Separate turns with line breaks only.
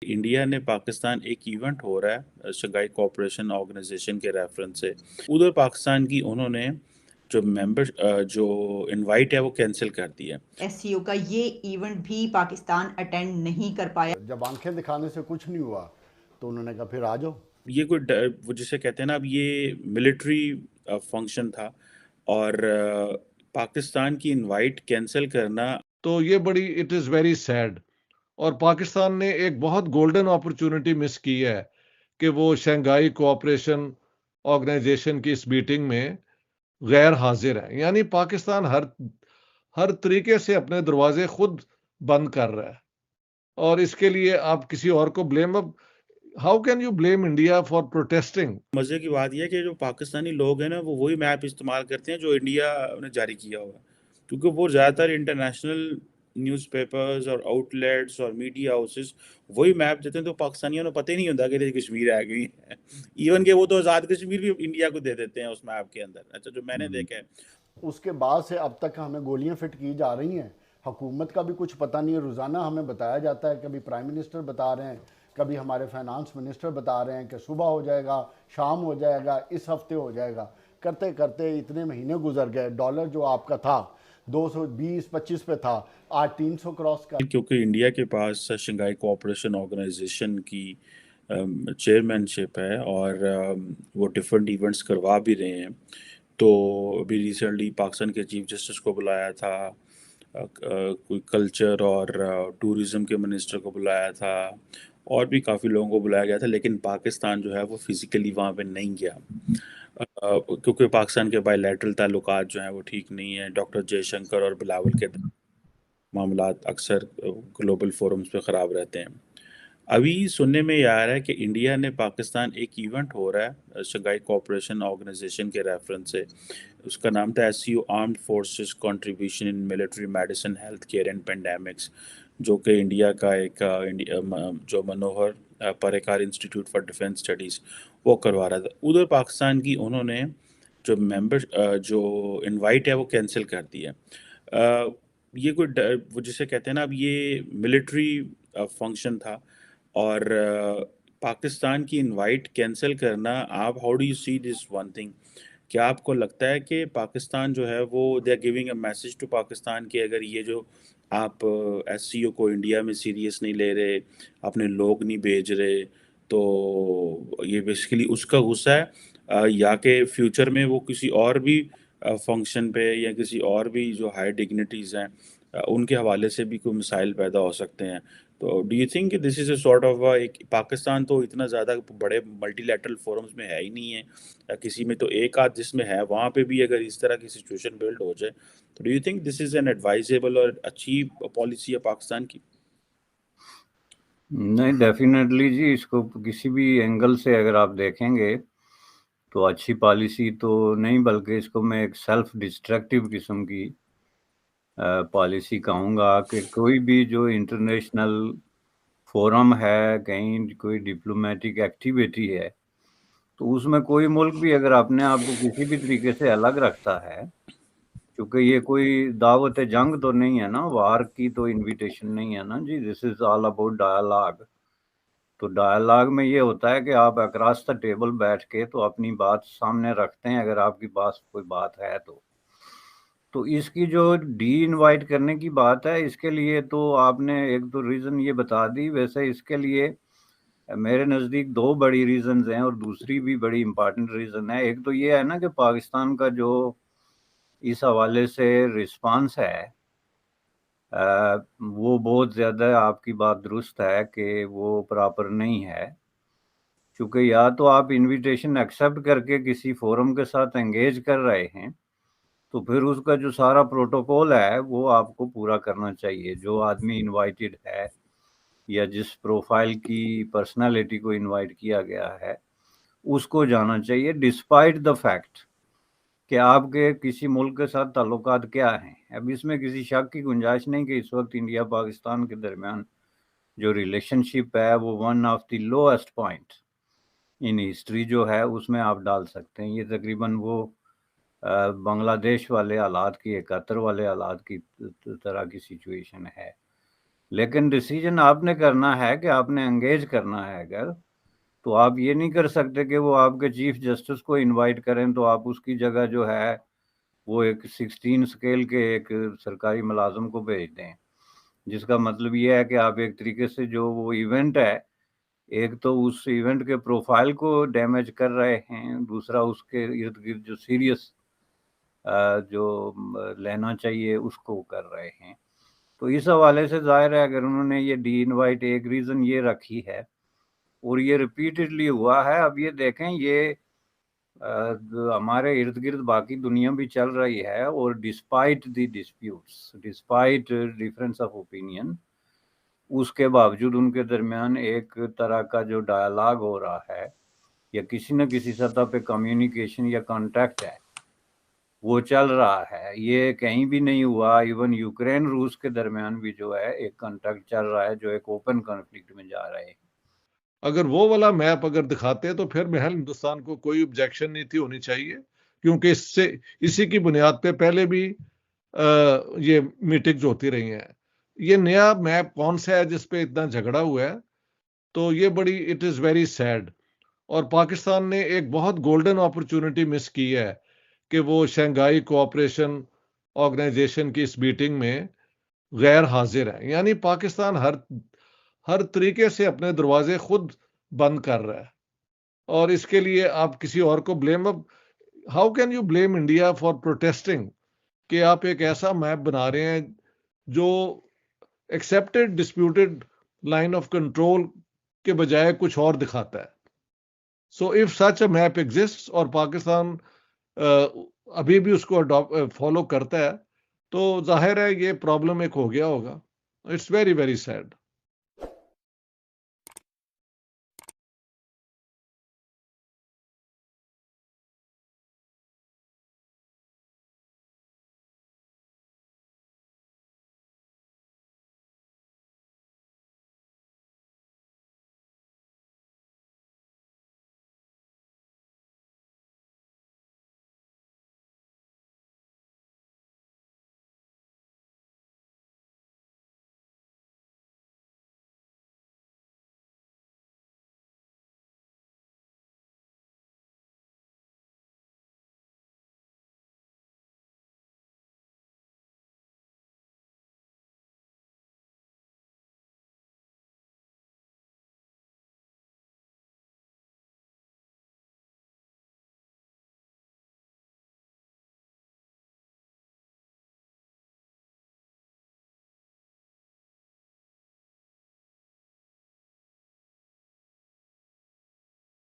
India ने पाकिस्तान एक event हो रहा है शंघाई कोऑपरेशन ऑर्गेनाइजेशन के रेफरेंस से, उधर पाकिस्तान की उन्होंने जो इनवाइट है वो कैंसिल कर दी है।
एससीओ का ये इवेंट भी पाकिस्तान अटेंड नहीं कर पाया।
जब आंखें दिखाने से कुछ नहीं हुआ तो उन्होंने कहा फिर आ जाओ।
ये वो जिसे कहते हैं ना, अब ये मिलिट्री फंक्शन था और पाकिस्तान की इनवाइट कैंसिल करना,
तो ये बड़ी इट इज़ वेरी सैड। और पाकिस्तान ने एक बहुत गोल्डन अपॉर्चुनिटी मिस की है कि वो शंघाई कोऑपरेशन ऑर्गेनाइजेशन की इस मीटिंग में गैर हाजिर है। यानी पाकिस्तान हर तरीके से अपने दरवाजे खुद बंद कर रहा है, और इसके लिए आप किसी और को ब्लेम, अब how can you blame India for protesting.
मजे की बात यह है कि जो पाकिस्तानी लोग हैं ना, वो वही मैप इस्तेमाल करते हैं जो इंडिया ने जारी किया हुआ है, क्योंकि वो ज़्यादातर इंटरनेशनल न्यूज़पेपर्स और आउटलेट्स और मीडिया हाउसेस वही मैप देते हैं, तो पाकिस्तानियों को पता ही नहीं होता कि ये कश्मीर आ गई है। इवन के वो तो आज़ाद कश्मीर भी इंडिया को दे देते हैं उस मैप के अंदर। अच्छा, जो मैंने देखा है
उसके बाद से अब तक हमें गोलियां फिट की जा रही हैं, हुकूमत का भी कुछ पता नहीं है। रोज़ाना हमें बताया जाता है, कभी प्राइम मिनिस्टर बता रहे हैं, कभी हमारे फाइनेंस मिनिस्टर बता रहे हैं कि सुबह हो जाएगा, शाम हो जाएगा, इस हफ्ते हो जाएगा। करते करते इतने महीने गुजर गए, डॉलर जो आपका था 220-25 पे था, आज 300 क्रॉस कर।
क्योंकि इंडिया के पास शंघाई कोऑपरेशन ऑर्गेनाइजेशन की चेयरमैनशिप है और वो डिफरेंट इवेंट्स करवा भी रहे हैं। तो अभी रिसेंटली पाकिस्तान के चीफ जस्टिस को बुलाया था, कोई कल्चर और टूरिज़म के मिनिस्टर को बुलाया था, और भी काफ़ी लोगों को बुलाया गया था, लेकिन पाकिस्तान जो है वो फिज़िकली वहाँ पे नहीं गया, क्योंकि पाकिस्तान के बायलैटरल ताल्लुकात जो हैं वो ठीक नहीं हैं। डॉक्टर जयशंकर और बिलावल के मामलात अक्सर ग्लोबल फोरम्स पे ख़राब रहते हैं। अभी सुनने में ये आ रहा है कि इंडिया ने पाकिस्तान एक इवेंट हो रहा है शंघाई कोऑपरेशन ऑर्गेनाइजेशन के रेफरेंस से, उसका नाम था SCO armed forces contribution in military medicine health care and pandemics, जो कि इंडिया का एक जो Manohar Parrikar institute for defence studies वो करवा रहा था। उधर पाकिस्तान की उन्होंने जो इनवाइट है वो कैंसिल कर दी है। ये वो जिसे कहते हैं ना, अब ये मिलिट्री फंक्शन था और पाकिस्तान की इनवाइट कैंसिल करना, आप how do you see this one thing? क्या आपको लगता है कि पाकिस्तान जो है वो they are giving a message to Pakistan कि अगर ये जो आप एससीओ को इंडिया में सीरियस नहीं ले रहे, अपने लोग नहीं भेज रहे, तो ये बेसिकली उसका गुस्सा है, या कि फ्यूचर में वो किसी और भी फंक्शन पे या किसी और भी जो हाई डिग्निटीज़ हैं उनके हवाले से भी कोई मिसाइल पैदा हो सकते हैं? तो do you think this is a sort of एक पाकिस्तान तो इतना ज़्यादा बड़े मल्टीलैटरल फोरम्स में है ही नहीं है, किसी में तो एक आध जिसमें है, वहाँ पे भी अगर इस तरह की सिचुएशन बिल्ड हो जाए, तो do you think this is an advisable और अच्छी पॉलिसी है पाकिस्तान की?
नहीं, डेफिनेटली जी, इसको किसी भी एंगल से अगर आप देखेंगे तो अच्छी पॉलिसी तो नहीं, बल्कि इसको मैं एक सेल्फ डिस्ट्रक्टिव किस्म की पॉलिसी कहूँगा कि कोई भी जो इंटरनेशनल फोरम है, कहीं कोई डिप्लोमेटिक एक्टिविटी है, तो उसमें कोई मुल्क भी अगर अपने आप को किसी भी तरीके से अलग रखता है, क्योंकि ये कोई दावत जंग तो नहीं है ना, वार की तो इनविटेशन नहीं है ना जी, this is all about dialogue. तो डायलॉग में ये होता है कि आप अक्रॉस द टेबल बैठ के तो अपनी बात सामने रखते हैं, अगर आपकी पास कोई बात है तो इसकी जो डी इनवाइट करने की बात है, इसके लिए तो आपने एक तो रीज़न ये बता दी। वैसे इसके लिए मेरे नज़दीक दो बड़ी रीज़न्स हैं और दूसरी भी बड़ी इम्पॉर्टेंट रीज़न है। एक तो ये है ना कि पाकिस्तान का जो इस हवाले से रिस्पांस है, वो बहुत ज़्यादा, आपकी बात दुरुस्त है कि वो प्रॉपर नहीं है, क्योंकि या तो आप इनविटेशन एक्सेप्ट करके किसी फोरम के साथ एंगेज कर रहे हैं, तो फिर उसका जो सारा प्रोटोकॉल है वो आपको पूरा करना चाहिए। जो आदमी इनवाइटेड है या जिस प्रोफाइल की पर्सनालिटी को इनवाइट किया गया है, उसको जाना चाहिए, डिस्पाइट द फैक्ट कि आपके किसी मुल्क के साथ ताल्लुकात क्या हैं। अब इसमें किसी शक की गुंजाइश नहीं कि इस वक्त इंडिया पाकिस्तान के दरमियान जो रिलेशनशिप है वो one of the lowest point in history जो है उसमें आप डाल सकते हैं। ये तकरीबन वो बांग्लादेश वाले हालात की, 71 वाले हालात की तरह की सिचुएशन है। لیکن ڈیسیجن آپ نے کرنا ہے کہ آپ نے انگیج کرنا ہے اگر، تو آپ یہ نہیں کر سکتے کہ وہ آپ کے چیف جسٹس کو انوائٹ کریں تو آپ اس کی جگہ جو ہے وہ ایک 16 اسکیل کے ایک سرکاری ملازم کو بھیج دیں، جس کا مطلب یہ ہے کہ آپ ایک طریقے سے جو وہ ایونٹ ہے، ایک تو اس ایونٹ کے پروفائل کو ڈیمیج کر رہے ہیں، دوسرا اس کے ارد گرد جو سیریس جو لینا چاہیے اس کو کر رہے ہیں۔ تو اس حوالے سے ظاہر ہے اگر انہوں نے یہ ڈی انوائٹ، ایک ریزن یہ رکھی ہے اور یہ ریپیٹڈلی ہوا ہے۔ اب یہ دیکھیں یہ ہمارے ارد گرد باقی دنیا بھی چل رہی ہے، اور despite the disputes, despite difference of opinion, اس کے باوجود ان کے درمیان ایک طرح کا جو ڈائلاگ ہو رہا ہے یا کسی نہ کسی سطح پہ کمیونیکیشن یا کانٹیکٹ ہے وہ چل رہا ہے۔ یہ کہیں بھی نہیں ہوا، ایون یوکرین روس کے درمیان بھی جو ہے ایک کانٹیکٹ چل رہا ہے جو ایک اوپن کانفلکٹ میں جا رہے ہیں۔
اگر وہ والا میپ اگر دکھاتے تو پھر محل ہندوستان کو کوئی objection نہیں تھی ہونی چاہیے، کیونکہ اسی کی بنیاد پہ پہلے بھی یہ میٹنگز ہوتی رہی ہیں۔ یہ نیا میپ کون سا ہے جس پہ اتنا جھگڑا ہوا ہے؟ تو یہ بڑی اٹ از ویری سیڈ، اور پاکستان نے ایک بہت گولڈن اپرچونٹی مس کی ہے کہ وہ شنگھائی کوآپریشن آرگنائزیشن کی اس میٹنگ میں غیر حاضر ہے۔ یعنی پاکستان ہر طریقے سے اپنے دروازے خود بند کر رہا ہے، اور اس کے لیے آپ کسی اور کو بلیم، اب how can you blame India for protesting کہ آپ ایک ایسا میپ بنا رہے ہیں جو accepted disputed line of control کے بجائے کچھ اور دکھاتا ہے۔ So if such a map exist اور پاکستان ابھی بھی اس کو فالو کرتا ہے تو ظاہر ہے یہ پرابلم ایک ہو گیا ہوگا۔ It's very very sad.